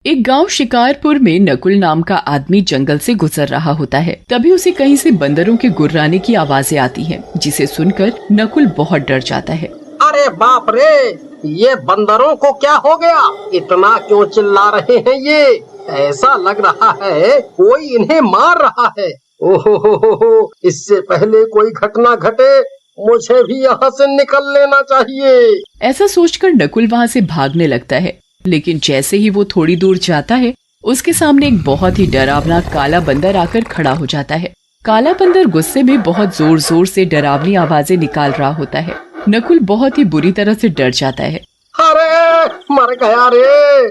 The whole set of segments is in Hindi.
एक गांव शिकारपुर में नकुल नाम का आदमी जंगल से गुजर रहा होता है। तभी उसे कहीं से बंदरों के गुर्राने की आवाजें आती हैं, जिसे सुनकर नकुल बहुत डर जाता है। अरे बाप रे, ये बंदरों को क्या हो गया? इतना क्यों चिल्ला रहे हैं ये? ऐसा लग रहा है कोई इन्हें मार रहा है। ओहो, इससे पहले कोई घटना घटे मुझे भी यहाँ से निकल लेना चाहिए। ऐसा सोचकर नकुल वहाँ से भागने लगता है, लेकिन जैसे ही वो थोड़ी दूर जाता है, उसके सामने एक बहुत ही डरावना काला बंदर आकर खड़ा हो जाता है। काला बंदर गुस्से में बहुत जोर जोर से डरावनी आवाजें निकाल रहा होता है। नकुल बहुत ही बुरी तरह से डर जाता है। अरे मर गया रे,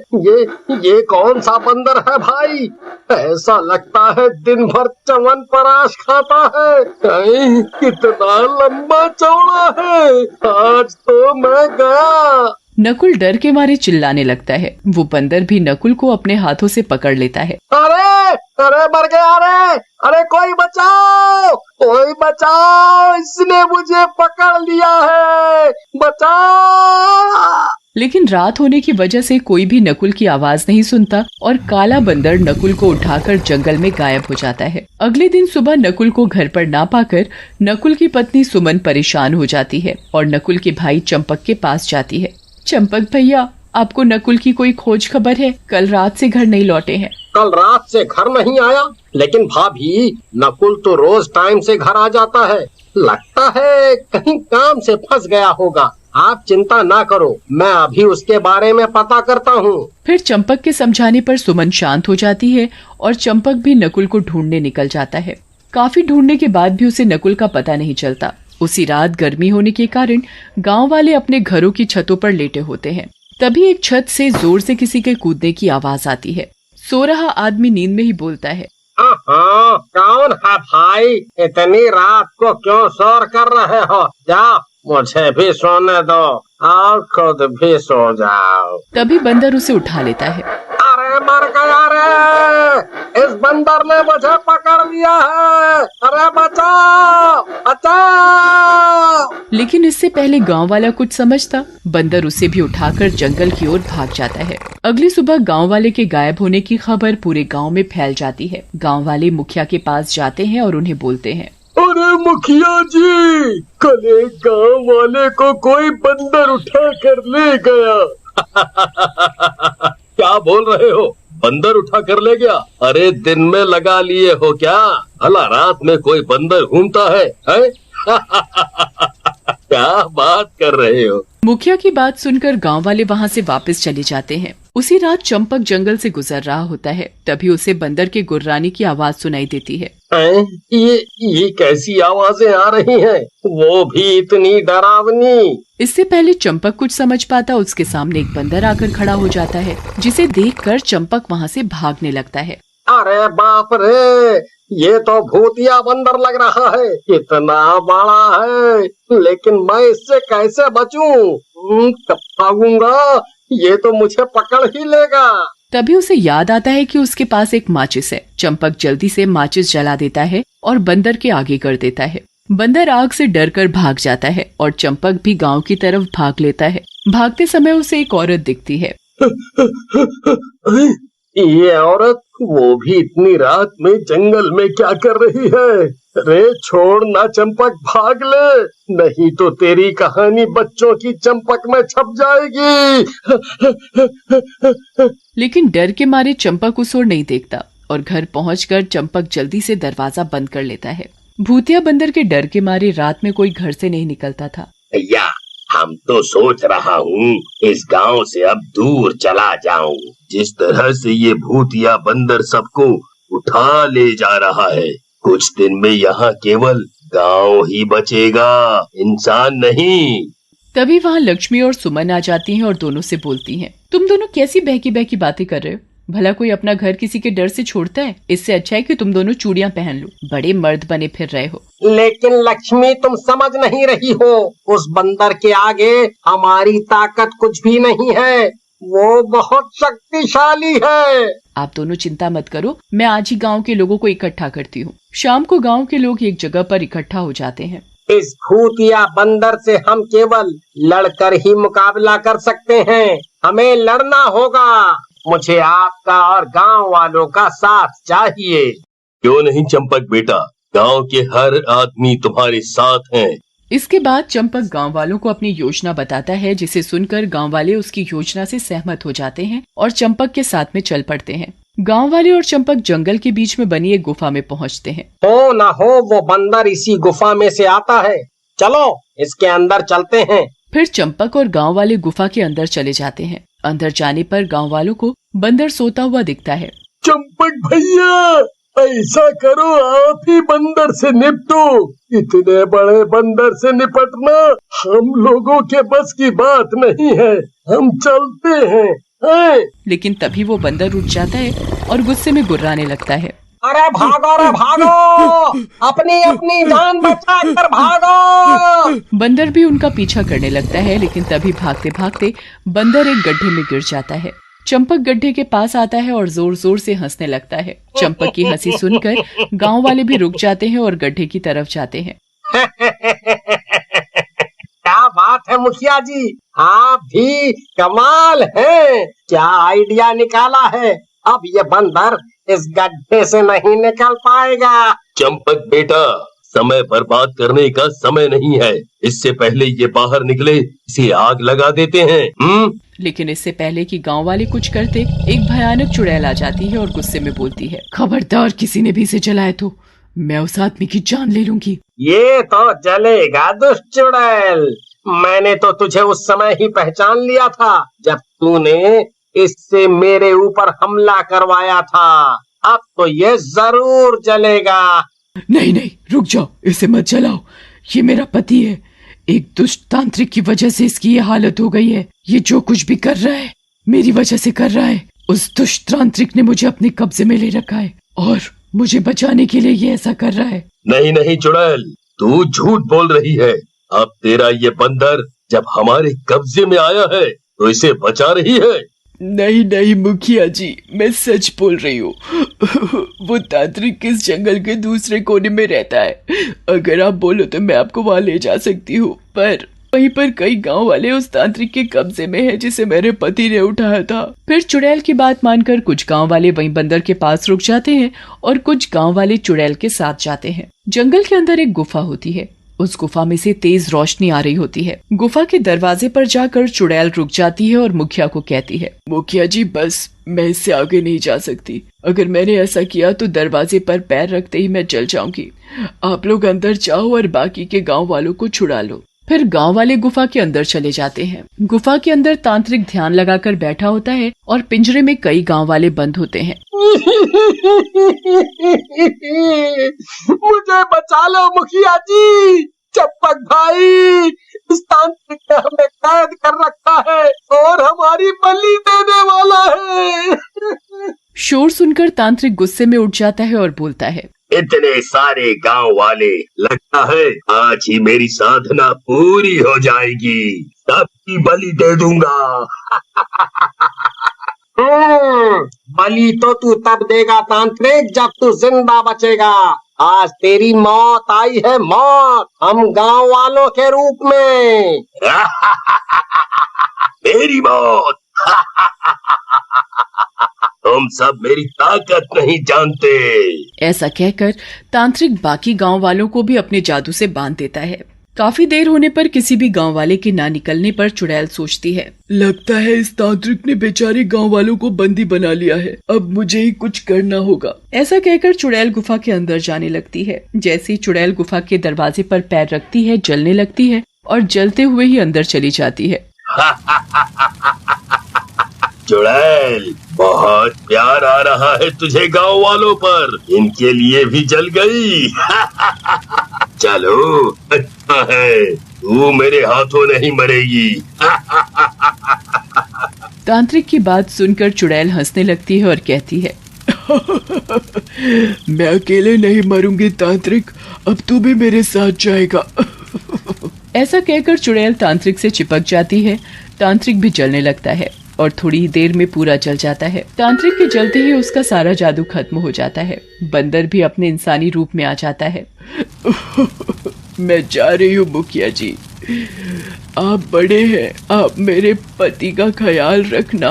ये कौन सा बंदर है भाई? ऐसा लगता है दिन भर च्यवनप्राश खाता है। कितना लंबा चौड़ा है, आज तो मैं गया। नकुल डर के मारे चिल्लाने लगता है। वो बंदर भी नकुल को अपने हाथों से पकड़ लेता है। अरे मर गया रे, अरे कोई बचाओ, इसने मुझे पकड़ लिया है, बचाओ। लेकिन रात होने की वजह से कोई भी नकुल की आवाज नहीं सुनता और काला बंदर नकुल को उठाकर जंगल में गायब हो जाता है। अगले दिन सुबह नकुल को घर पर ना पाकर नकुल की पत्नी सुमन परेशान हो जाती है और नकुल के भाई चंपक के पास जाती है। चंपक भैया, आपको नकुल की कोई खोज खबर है? कल रात से घर नहीं लौटे हैं। कल रात से घर नहीं आया? लेकिन भाभी, नकुल तो रोज टाइम से घर आ जाता है। लगता है कहीं काम से फंस गया होगा। आप चिंता ना करो, मैं अभी उसके बारे में पता करता हूँ। फिर चंपक के समझाने पर सुमन शांत हो जाती है और चंपक भी नकुल को ढूंढने निकल जाता है। काफी ढूंढने के बाद भी उसे नकुल का पता नहीं चलता। उसी रात गर्मी होने के कारण गांव वाले अपने घरों की छतों पर लेटे होते हैं। तभी एक छत से जोर से किसी के कूदने की आवाज आती है। सो रहा आदमी नींद में ही बोलता है, कौन है भाई? इतनी रात को क्यों शोर कर रहे हो? जाओ, मुझे भी सोने दो और खुद भी सो जाओ। तभी बंदर उसे उठा लेता है। अरे मर गया रे, इस बंदर ने मुझे पकड़ लिया है, अरे बचाओ बचाओ। लेकिन इससे पहले गांव वाला कुछ समझता, बंदर उसे भी उठाकर जंगल की ओर भाग जाता है। अगली सुबह गांव वाले के गायब होने की खबर पूरे गांव में फैल जाती है। गांव वाले मुखिया के पास जाते हैं और उन्हें बोलते हैं, अरे मुखिया जी, कल एक गांव वाले को कोई बंदर उठा कर ले गया। क्या बोल रहे हो? बंदर उठा कर ले गया? अरे दिन में लगा लिए हो क्या? भला रात में कोई बंदर घूमता है? क्या बात कर रहे हो? मुखिया की बात सुनकर गांव वाले वहां से वापस चले जाते हैं। उसी रात चंपक जंगल से गुजर रहा होता है। तभी उसे बंदर के गुर्राने की आवाज सुनाई देती है। ये कैसी आवाजें आ रही हैं? वो भी इतनी डरावनी। इससे पहले चंपक कुछ समझ पाता, उसके सामने एक बंदर आकर खड़ा हो जाता है, जिसे देखकर चंपक वहां से भागने लगता है। अरे बाप रे, ये तो भूतिया बंदर लग रहा है। इतना बड़ा है, लेकिन मैं इससे कैसे बचूं? कब भागूंगा? ये तो मुझे पकड़ ही लेगा। तभी उसे याद आता है कि उसके पास एक माचिस है। चंपक जल्दी से माचिस जला देता है और बंदर के आगे कर देता है। बंदर आग से डरकर भाग जाता है और चंपक भी गांव की तरफ भाग लेता है। भागते समय उसे एक औरत दिखती है। ये औरत, वो भी इतनी रात में जंगल में क्या कर रही है? रे छोड़ ना चंपक, भाग ले, नहीं तो तेरी कहानी बच्चों की चंपक में छप जाएगी। लेकिन डर के मारे चंपक उस ओर नहीं देखता और घर पहुंचकर चंपक जल्दी से दरवाजा बंद कर लेता है। भूतिया बंदर के डर के मारे रात में कोई घर से नहीं निकलता था। भैया, हम तो सोच रहा हूँ इस गांव से अब दूर चला जाऊं। जिस तरह से ये भूतिया बंदर सबको उठा ले जा रहा है, कुछ दिन में यहाँ केवल गांव ही बचेगा, इंसान नहीं। तभी वहाँ लक्ष्मी और सुमन आ जाती हैं और दोनों से बोलती हैं, तुम दोनों कैसी बहकी बहकी बातें कर रहे हो? भला कोई अपना घर किसी के डर से छोड़ता है? इससे अच्छा है कि तुम दोनों चूड़ियां पहन लो, बड़े मर्द बने फिर रहे हो। लेकिन लक्ष्मी, तुम समझ नहीं रही हो, उस बंदर के आगे हमारी ताकत कुछ भी नहीं है। वो बहुत शक्तिशाली है। आप दोनों चिंता मत करो, मैं आज ही गांव के लोगों को इकट्ठा करती हूँ। शाम को गांव के लोग एक जगह पर इकट्ठा हो जाते हैं। इस भूतिया बंदर से हम केवल लड़कर ही मुकाबला कर सकते हैं। हमें लड़ना होगा। मुझे आपका और गांव वालों का साथ चाहिए। क्यों नहीं चंपक बेटा, गांव के हर आदमी तुम्हारे साथ हैं। इसके बाद चंपक गांव वालों को अपनी योजना बताता है, जिसे सुनकर गांव वाले उसकी योजना से सहमत हो जाते हैं और चंपक के साथ में चल पड़ते हैं। गांव वाले और चंपक जंगल के बीच में बनी एक गुफा में पहुंचते हैं। हो ना हो वो बंदर इसी गुफा में से आता है, चलो इसके अंदर चलते हैं। फिर चंपक और गांव वाले गुफा के अंदर चले जाते हैं। अंदर जाने पर गांव वालों को बंदर सोता हुआ दिखता है। चंपक भैया, ऐसा करो आप ही बंदर से निपटो। इतने बड़े बंदर से निपटना हम लोगों के बस की बात नहीं है, हम चलते हैं। लेकिन तभी वो बंदर उठ जाता है और गुस्से में गुर्राने लगता है। अरे भागो, अपनी अपनी जान बचा कर भागो। बंदर भी उनका पीछा करने लगता है, लेकिन तभी भागते भागते बंदर एक गड्ढे में गिर जाता है। चंपक गड्ढे के पास आता है और जोर जोर से हंसने लगता है। चंपक की हंसी सुनकर गांव वाले भी रुक जाते हैं और गड्ढे की तरफ जाते हैं। क्या बात है मुखिया जी, आप भी कमाल हैं। क्या आइडिया निकाला है, अब ये बंदर इस गड्ढे से नहीं निकल पाएगा। चंपक बेटा, समय बर्बाद करने का समय नहीं है। इससे पहले ये बाहर निकले, इसे आग लगा देते हैं। लेकिन इससे पहले कि गांव वाले कुछ करते, एक भयानक चुड़ैल आ जाती है और गुस्से में बोलती है, खबरदार किसी ने भी इसे जलाए तो मैं उस आदमी की जान ले लूंगी। ये तो जलेगा दुष्ट चुड़ैल, मैंने तो तुझे उस समय ही पहचान लिया था जब तूने इससे मेरे ऊपर हमला करवाया था। अब तो ये जरूर जलेगा। नहीं नहीं, रुक जाओ, इसे मत जलाओ। ये मेरा पति है, एक दुष्ट तांत्रिक की वजह से इसकी ये हालत हो गई है। ये जो कुछ भी कर रहा है मेरी वजह से कर रहा है। उस दुष्ट तांत्रिक ने मुझे अपने कब्जे में ले रखा है और मुझे बचाने के लिए ये ऐसा कर रहा है। नहीं नहीं चुड़ैल, तू झूठ बोल रही है। अब तेरा ये बंदर जब हमारे कब्जे में आया है तो इसे बचा रही है। नहीं नहीं मुखिया जी, मैं सच बोल रही हूँ। वो तांत्रिक इस जंगल के दूसरे कोने में रहता है। अगर आप बोलो तो मैं आपको वहाँ ले जा सकती हूँ, पर वहीं पर कई गांव वाले उस तांत्रिक के कब्जे में है जिसे मेरे पति ने उठाया था। फिर चुड़ैल की बात मानकर कुछ गांव वाले वहीं बंदर के पास रुक जाते हैं और कुछ गांव वाले चुड़ैल के साथ जाते हैं। जंगल के अंदर एक गुफा होती है। उस गुफा में से तेज रोशनी आ रही होती है। गुफा के दरवाजे पर जाकर चुड़ैल रुक जाती है और मुखिया को कहती है, मुखिया जी बस, मैं इससे आगे नहीं जा सकती। अगर मैंने ऐसा किया तो दरवाजे पर पैर रखते ही मैं जल जाऊंगी। आप लोग अंदर जाओ और बाकी के गांव वालों को छुड़ा लो। फिर गांव वाले गुफा के अंदर चले जाते हैं। गुफा के अंदर तांत्रिक ध्यान लगाकर बैठा होता है और पिंजरे में कई गांव वाले बंद होते हैं। मुझे बचा लो मुखिया जी, चंपक भाई, इस तांत्रिक ने हमें कैद कर रखा है और हमारी बलि देने वाला है। शोर सुनकर तांत्रिक गुस्से में उठ जाता है और बोलता है, इतने सारे गांव वाले, लगता है आज ही मेरी साधना पूरी हो जाएगी, सबकी बलि दे दूंगा। बलि तो तू तब देगा तांत्रिक जब तू जिंदा बचेगा। आज तेरी मौत आई है, मौत, हम गांव वालों के रूप में। मेरी मौत? तुम सब मेरी ताकत नहीं जानते। ऐसा कहकर तांत्रिक बाकी गांव वालों को भी अपने जादू से बांध देता है। काफी देर होने पर किसी भी गांव वाले के ना निकलने पर चुड़ैल सोचती है, लगता है इस तांत्रिक ने बेचारे गांव वालों को बंदी बना लिया है, अब मुझे ही कुछ करना होगा। ऐसा कहकर चुड़ैल गुफा के अंदर जाने लगती है। जैसे ही चुड़ैल गुफा के दरवाजे पर पैर रखती है, जलने लगती है और जलते हुए ही अंदर चली जाती है। चुड़ैल, बहुत प्यार आ रहा है तुझे गांव वालों पर, इनके लिए भी जल गई। चलो, अच्छा है, तू मेरे हाथों नहीं मरेगी। तांत्रिक की बात सुनकर चुड़ैल हंसने लगती है और कहती है, मैं अकेले नहीं मरूंगी तांत्रिक, अब तू भी मेरे साथ जाएगा। ऐसा कहकर चुड़ैल तांत्रिक से चिपक जाती है। तांत्रिक भी जलने लगता है और थोड़ी ही देर में पूरा जल जाता है। तांत्रिक के जलते ही उसका सारा जादू खत्म हो जाता है। बंदर भी अपने इंसानी रूप में आ जाता है। मैं जा रही हूँ मुखिया जी, आप बड़े हैं, आप मेरे पति का ख्याल रखना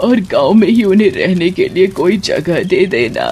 और गांव में ही उन्हें रहने के लिए कोई जगह दे देना।